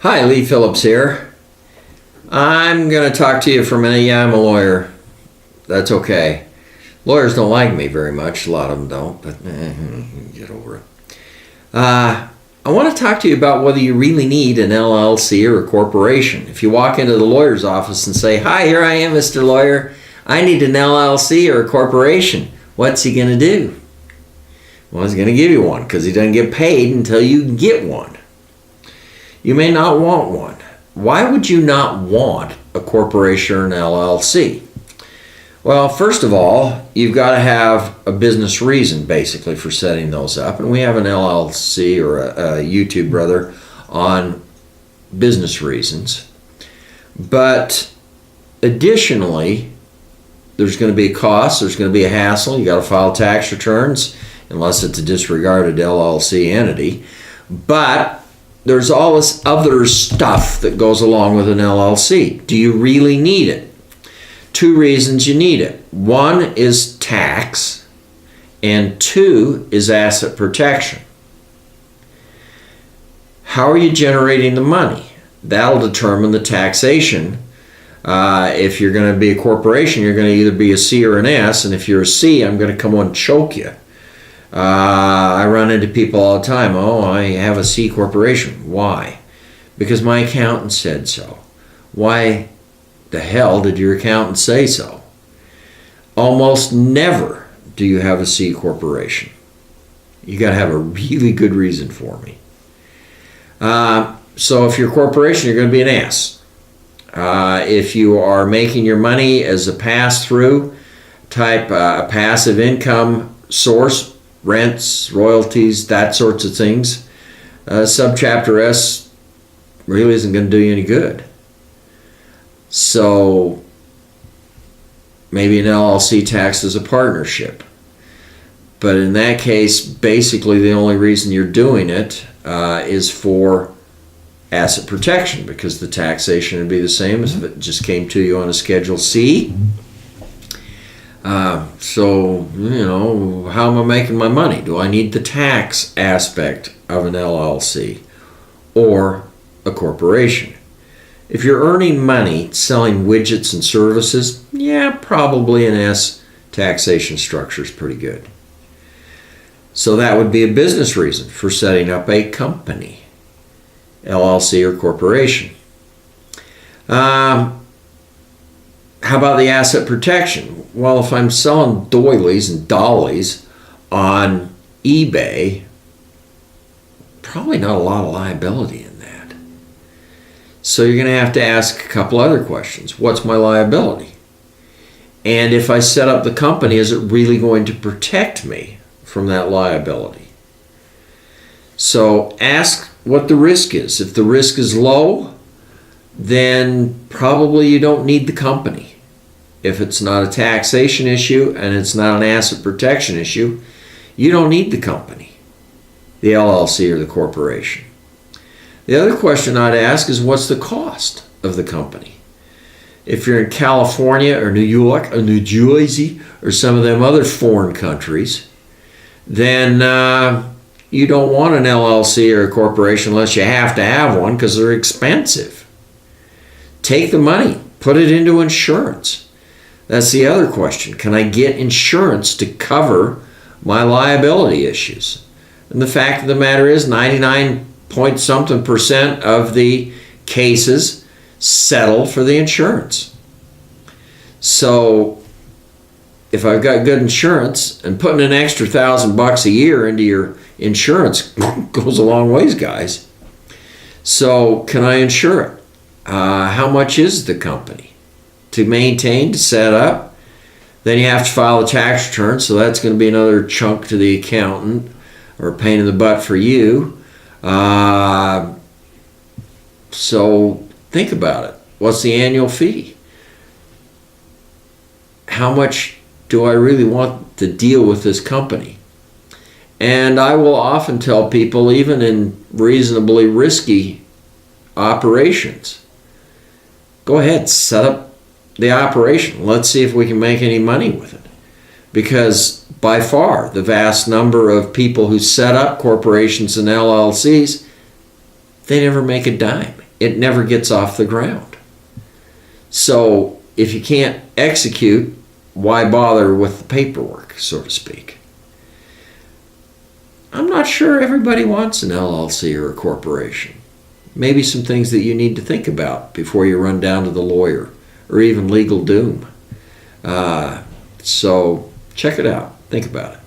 Hi, Lee Phillips here. I'm going to talk to you for a minute. Yeah, I'm a lawyer. That's okay. Lawyers don't like me very much. A lot of them don't, but get over it. I want to talk to you about whether you really need an LLC or a corporation. If you walk into the lawyer's office and say, "Hi, here I am, Mr. Lawyer. I need an LLC or a corporation," what's he going to do? Well, he's going to give you one because he doesn't get paid until you get one. You may not want one. Why would you not want a corporation or an LLC? Well, first of all, you've got to have a business reason, basically, for setting those up. And we have an LLC or a YouTube brother on business reasons. But additionally, there's going to be a cost, there's going to be a hassle. You got to file tax returns, unless it's a disregarded LLC entity. But there's all this other stuff that goes along with an LLC. Do you really need it? Two reasons you need it. One is tax, and two is asset protection. How are you generating the money? That'll determine the taxation. If you're going to be a corporation, you're going to either be a C or an S, and if you're a C, I'm going to come on and choke you. I run into people all the time. "Oh, I have a C corporation." Why? Because my accountant said so. Why the hell did your accountant say so? Almost never do you have a C corporation. You got to have a really good reason for me. So if you're a corporation, you're going to be an S. If you are making your money as a pass-through type, a passive income source, rents, royalties, that sorts of things, subchapter S really isn't going to do you any good. So maybe an LLC taxed as a partnership. But in that case, basically the only reason you're doing it is for asset protection, because the taxation would be the same as if it just came to you on a Schedule C. So, how am I making my money? Do I need the tax aspect of an LLC or a corporation? If you're earning money selling widgets and services, yeah, probably an S taxation structure is pretty good. So that would be a business reason for setting up a company, LLC or corporation. How about the asset protection? Well, if I'm selling doilies and dollies on eBay, probably not a lot of liability in that. So you're going to ask a couple other questions. What's my liability? And if I set up the company, is it really going to protect me from that liability? So ask what the risk is. If the risk is low, then probably you don't need the company. If it's not a taxation issue and it's not an asset protection issue, you don't need the company, the LLC or the corporation. The other question I'd ask is, what's the cost of the company? If you're in California or New York or New Jersey or some of them other foreign countries, then you don't want an LLC or a corporation unless you have to have one, because they're expensive. Take the money, put it into insurance. That's the other question. Can I get insurance to cover my liability issues? And the fact of the matter is 99-point-something% of the cases settle for the insurance. So if I've got good insurance, and putting an extra $1,000 a year into your insurance goes a long ways, guys. So can I insure it? How much is the company to maintain, to set up? Then you have to file a tax return, so that's going to be another chunk to the accountant, or a pain in the butt for you. So think about it. What's the annual fee? How much do I really want to deal with this company? And I will often tell people, even in reasonably risky operations, go ahead, set up the operation. Let's see if we can make any money with it. Because by far, the vast number of people who set up corporations and LLCs, they never make a dime. it never gets off the ground. So if you can't execute, why bother with the paperwork, so to speak? I'm not sure everybody wants an LLC or a corporation. Maybe some things that you need to think about before you run down to the lawyer or even legal doom. So check it out. Think about it.